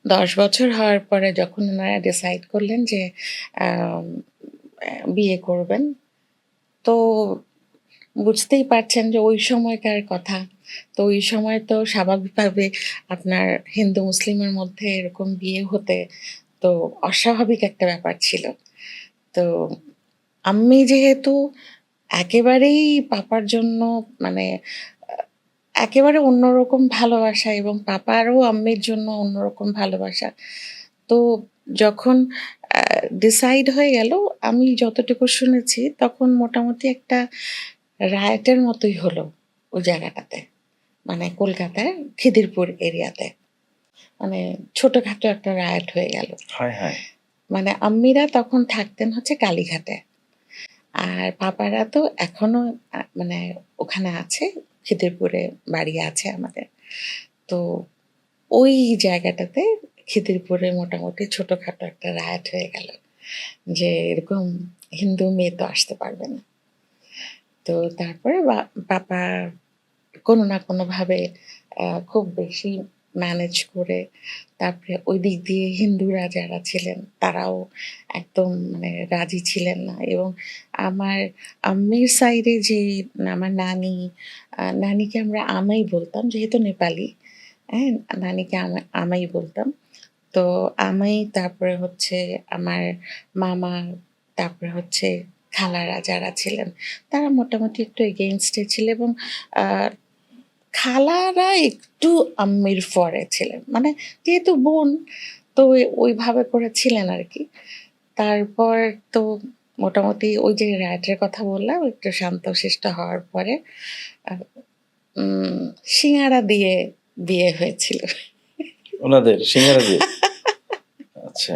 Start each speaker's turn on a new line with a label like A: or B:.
A: 10 বছর হওয়ার পরে যখন ওনারা ডিসাইড করলেন যে আম বিয়ে করবেন, তো বুঝতেই পারছেন যে ওই সময়কার কথা। তো ওই সময় তো স্বাভাবিকভাবে আপনার হিন্দু মুসলিমের মধ্যে এরকম বিয়ে হতে তো অস্বাভাবিক একটা ব্যাপার ছিল। তো আম্মি যেহেতু একেবারেই পাপার জন্য মানে আ একেবারে অন্যরকম ভালোবাসা এবং পাপারও আম্মির জন্য অন্যরকম ভালোবাসা। তো যখন আ ডিসাইড হয়ে গেল, আমি যতটুকু শুনেছি তখন মোটামুটি একটা রায়টের মতোই হলো ওই জায়গাটাতে। মানে কলকাতায় খিদিরপুর এরিয়াতে। মানে ছোটখাটো একটা রায়ট হয়ে গেল।
B: হায়, হায়!
A: মানে আম্মিরা তখন থাকতেন হচ্ছে কালীঘাটে। আর পাপারা তো এখনো মানে ওখানে আছে, খিদিরপুরে বাড়ি আছে আমাদের। তো ওই জায়গাটাতে খিদিরপুরে মোটামুটি ছোটখাটো একটা রায়ট হয়ে গেল। যে এরকম হিন্দু মেয়ে তো আসতে পারবে না। তো তারপরে পাপা কোনো না কোনোভাবে খুব বেশি ম্যানেজ করে তারপরে ওই দিক দিয়ে হিন্দুরা যারা ছিলেন তারাও একদম মানে রাজি ছিলেন না এবং আমার আম্মির সাইডে যে আমার নানি, নানিকে আমরা আমাই বলতাম যেহেতু নেপালি, হ্যাঁ? নানিকে আমাই বলতাম। তো আমাই তারপরে হচ্ছে আমার মামা, তারপরে হচ্ছে খালারা যারা ছিলেন তারা মোটামুটি একটু এগেইনস্ট এ ছিল এবং আ খালারা একটু আম্মির ফরে ছিলেন। মানে যেহেতু বোন তো ওইভাবে করে ছিলেন আরকি। তারপর তো মোটামুটি ওই যে রাইটের কথা বললাম একটু শান্তশিষ্ট হওয়ার পরে আ উম সিঙ্গারা দিয়ে বিয়ে হয়েছিল।
B: উনাদের সিঙ্গারা দিয়ে? আচ্ছা।